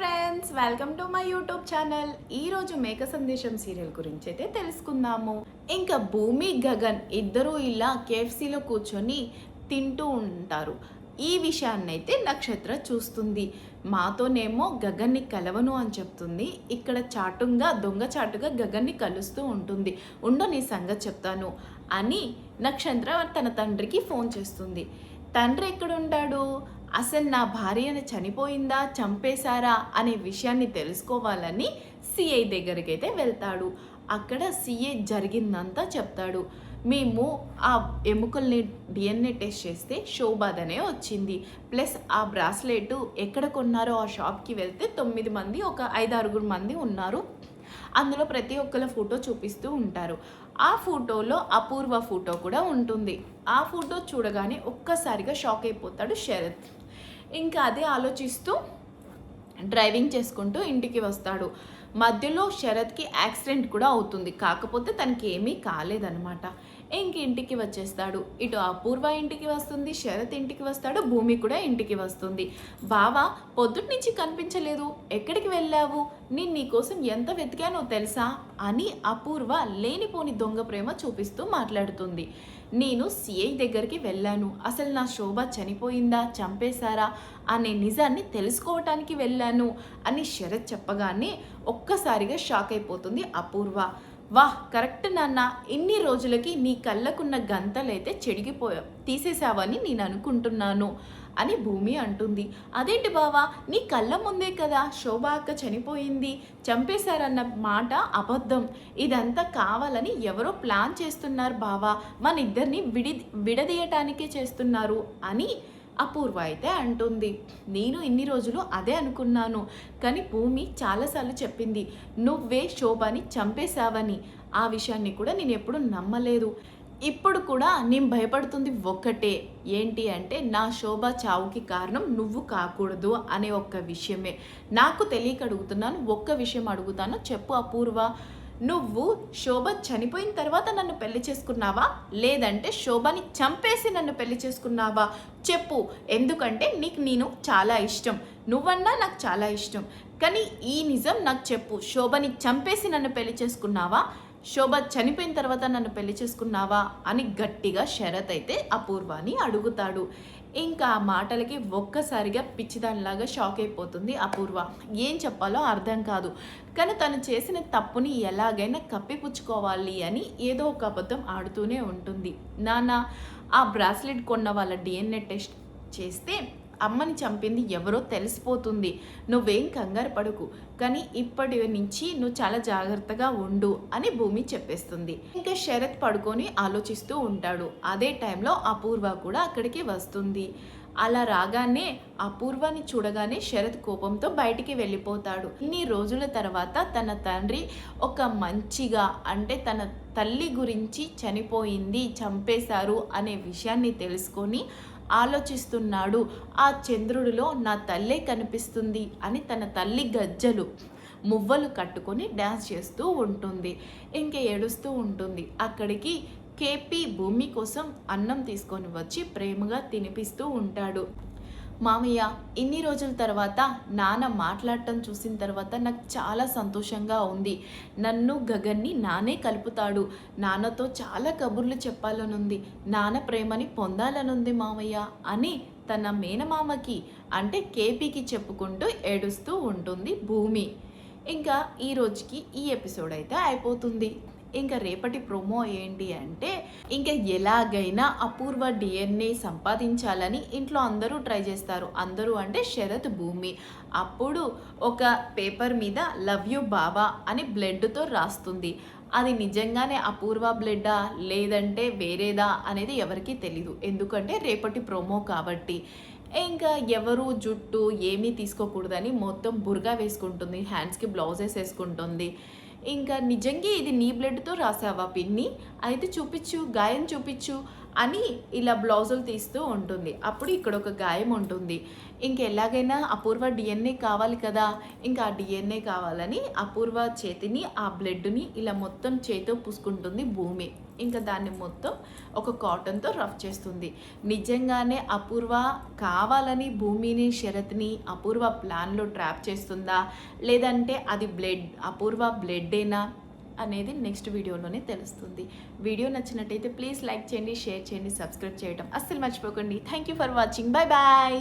Friends, welcome to my YouTube channel. ఈరోజు మేక సందేశం సీరియల్ గురించి అయితే తెలుసుకుందాము. ఇంకా భూమి గగన్ ఇద్దరూ ఇలా కేఎఫ్సీలో కూర్చొని తింటూ ఉంటారు. ఈ విషయాన్ని అయితే నక్షత్ర చూస్తుంది. మాతోనేమో గగన్ని కలవను అని చెప్తుంది. ఇక్కడ దొంగచాటుగా గగన్ని కలుస్తూ ఉంటుంది. ఉండు నీ సంగతి చెప్తాను అని నక్షత్ర తన తండ్రికి ఫోన్ చేస్తుంది. తండ్రి ఎక్కడుంటాడు, అసలు నా భార్యను చనిపోయిందా చంపేశారా అనే విషయాన్ని తెలుసుకోవాలని సిఐ దగ్గరికి అయితే వెళ్తాడు. అక్కడ సిఐ జరిగిందంతా చెప్తాడు. మేము ఆ ఎముకల్ని డిఎన్ఏ టెస్ట్ చేస్తే శోభాదనే వచ్చింది. ప్లస్ ఆ బ్రాస్లెట్ ఎక్కడ కొన్నారో ఆ షాప్కి వెళ్తే 9 మంది, ఒక 5-6 మంది ఉన్నారు. అందులో ప్రతి ఒక్కళ్ళ ఫోటో చూపిస్తూ ఉంటారు. ఆ ఫోటోలో అపూర్వ ఫోటో కూడా ఉంటుంది. ఆ ఫోటో చూడగానే ఒక్కసారిగా షాక్ అయిపోతాడు శరత్. ఇంకా అదే ఆలోచిస్తూ డ్రైవింగ్ చేసుకుంటూ ఇంటికి వస్తాడు. మధ్యలో శరత్కి యాక్సిడెంట్ కూడా అవుతుంది. కాకపోతే తనకి ఏమీ కాలేదన్నమాట. ఇంటికి వచ్చేస్తాడు. ఇటు అపూర్వ ఇంటికి వస్తుంది, శరత్ ఇంటికి వస్తాడు, భూమి కూడా ఇంటికి వస్తుంది. బావా, పొద్దుటి నుంచి కనిపించలేదు, ఎక్కడికి వెళ్ళావు, నేను నీకోసం ఎంత వెతికానో తెలుసా అని అపూర్వ లేనిపోని దొంగ ప్రేమ చూపిస్తూ మాట్లాడుతుంది. నేను సిఐ దగ్గరికి వెళ్ళాను. అసలు నా శోభ చనిపోయిందా చంపేశారా అనే నిజాన్ని తెలుసుకోవటానికి వెళ్ళాను అని శరత్ చెప్పగానే ఒక్కసారిగా షాక్ అయిపోతుంది అపూర్వ. వాహ్, కరెక్ట్ నాన్న, ఇన్ని రోజులకి నీ కళ్ళకున్న గంతలైతే తీసేసావని నేను అనుకుంటున్నాను అని భూమి అంటుంది. అదేంటి బావా, నీ కళ్ళ ముందే కదా శోభా అక్క చనిపోయింది, చంపేశారన్న మాట అబద్ధం. ఇదంతా కావాలని ఎవరో ప్లాన్ చేస్తున్నారు బావా, మన ఇద్దరిని విడదీయటానికే చేస్తున్నారు అని అపూర్వ అయితే అంటుంది. నేను ఇన్ని రోజులు అదే అనుకున్నాను, కానీ భూమి చాలాసార్లు చెప్పింది నువ్వే శోభని చంపేశావని. ఆ విషయాన్ని కూడా నేను ఎప్పుడు నమ్మలేదు. ఇప్పుడు కూడా నేను భయపడుతుంది ఒక్కటే, ఏంటి అంటే నా శోభ చావుకి కారణం నువ్వు కాకూడదు అనే ఒక్క విషయమే. నాకు తెలియక అడుగుతున్నాను, ఒక్క విషయం అడుగుతాను, చెప్పు అపూర్వ, నువ్వు శోభ చనిపోయిన తర్వాత నన్ను పెళ్లి చేసుకున్నావా, లేదంటే శోభని చంపేసి నన్ను పెళ్లి చేసుకున్నావా చెప్పు. ఎందుకంటే నీకు నేను చాలా ఇష్టం, నువ్వన్నా నాకు చాలా ఇష్టం. కానీ ఈ నిజం నాకు చెప్పు, శోభని చంపేసి నన్ను పెళ్లి చేసుకున్నావా, శోభ చనిపోయిన తర్వాత నన్ను పెళ్లి చేసుకున్నావా అని గట్టిగా శరత్ అయితే అపూర్వాని అడుగుతాడు. ఇంకా ఆ మాటలకి ఒక్కసారిగా పిచ్చిదానిలాగా షాక్ అయిపోతుంది అపూర్వ. ఏం చెప్పాలో అర్థం కాదు. కానీ తను చేసిన తప్పుని ఎలాగైనా కప్పిపుచ్చుకోవాలి అని ఏదో ఒక అబద్ధం ఆడుతూనే ఉంటుంది. నాన్న, ఆ బ్రాస్లెట్ కొన్న వాళ్ళ డిఎన్ఏ టెస్ట్ చేస్తే అమ్మని చంపింది ఎవరో తెలిసిపోతుంది. నువ్వేం కంగారు పడుకు, కానీ ఇప్పటి నుంచి నువ్వు చాలా జాగ్రత్తగా ఉండు అని భూమి చెప్పేస్తుంది. ఇంకా శరత్ పడుకొని ఆలోచిస్తూ ఉంటాడు. అదే టైంలో అపూర్వ కూడా అక్కడికి వస్తుంది. అలా రాగానే అపూర్వాని చూడగానే శరత్ కోపంతో బయటికి వెళ్ళిపోతాడు. ఇన్ని రోజుల తర్వాత తన తండ్రి ఒక మంచిగా, అంటే తన తల్లి గురించి చనిపోయింది, చంపేశారు అనే విషయాన్ని తెలుసుకొని ఆలోచిస్తున్నాడు. ఆ చంద్రుడిలో నా తల్లే కనిపిస్తుంది అని తన తల్లి గజ్జలు మువ్వలు కట్టుకొని డ్యాన్స్ చేస్తూ ఉంటుంది. ఇంకా ఏడుస్తూ ఉంటుంది. అక్కడికి కేపీ భూమి కోసం అన్నం తీసుకొని వచ్చి ప్రేమగా తినిపిస్తూ ఉంటాడు. మామయ్య, ఇన్ని రోజుల తర్వాత నాన్న మాట్లాడటం చూసిన తర్వాత నాకు చాలా సంతోషంగా ఉంది. నన్ను గగన్ని నానే కలుపుతాడు. నాన్నతో చాలా కబుర్లు చెప్పాలనుంది, నాన్న ప్రేమని పొందాలనుంది మామయ్య అని తన మేనమామకి, అంటే కేపీకి చెప్పుకుంటూ ఏడుస్తూ ఉంటుంది భూమి. ఇంకా ఈ రోజుకి ఈ ఎపిసోడ్ అయితే అయిపోతుంది. ఇంకా రేపటి ప్రోమో ఏంటి అంటే, ఇంకా ఎలాగైనా అపూర్వ డిఎన్ఏ సంపాదించాలని ఇంట్లో అందరూ ట్రై చేస్తారు. అందరూ అంటే శరత్, భూమి. అప్పుడు ఒక పేపర్ మీద లవ్ యూ బావా అని బ్లడ్తో రాస్తుంది. అది నిజంగానే అపూర్వ బ్లడ్డా లేదంటే వేరేదా అనేది ఎవరికీ తెలీదు, ఎందుకంటే రేపటి ప్రోమో కాబట్టి. ఇంకా ఎవరు జుట్టు ఏమీ తీసుకోకూడదని మొత్తం బుర్గా వేసుకుంటుంది, హ్యాండ్స్కి బ్లౌజెస్ వేసుకుంటుంది. ఇంకా నిజంగా ఇది నీ బ్లడ్తో రాసావా పిన్ని, అయితే చూపించు, గాయం చూపించు అని ఇలా బ్లౌజులు తీస్తూ ఉంటుంది. అప్పుడు ఇక్కడ ఒక గాయం ఉంటుంది. ఇంకెలాగైనా అపూర్వ డిఎన్ఏ కావాలి కదా, ఇంకా ఆ డిఎన్ఏ కావాలని అపూర్వ చేతిని ఆ బ్లడ్ని ఇలా మొత్తం చేతితో పూసుకుంటుంది భూమి. ఇంకా దాన్ని మొత్తం ఒక కాటన్తో రఫ్ చేస్తుంది. నిజంగానే అపూర్వ కావాలని భూమిని శరత్ని అపూర్వ ప్లాన్లో ట్రాప్ చేస్తుందా, లేదంటే అది అపూర్వ బ్లడ్డేనా అనేది నెక్స్ట్ వీడియోలోనే తెలుస్తుంది. వీడియో నచ్చినట్టయితే ప్లీజ్ లైక్ చేయండి, షేర్ చేయండి, సబ్స్క్రైబ్ చేయడం అస్సలు మర్చిపోకండి. Thank you for watching. Bye bye.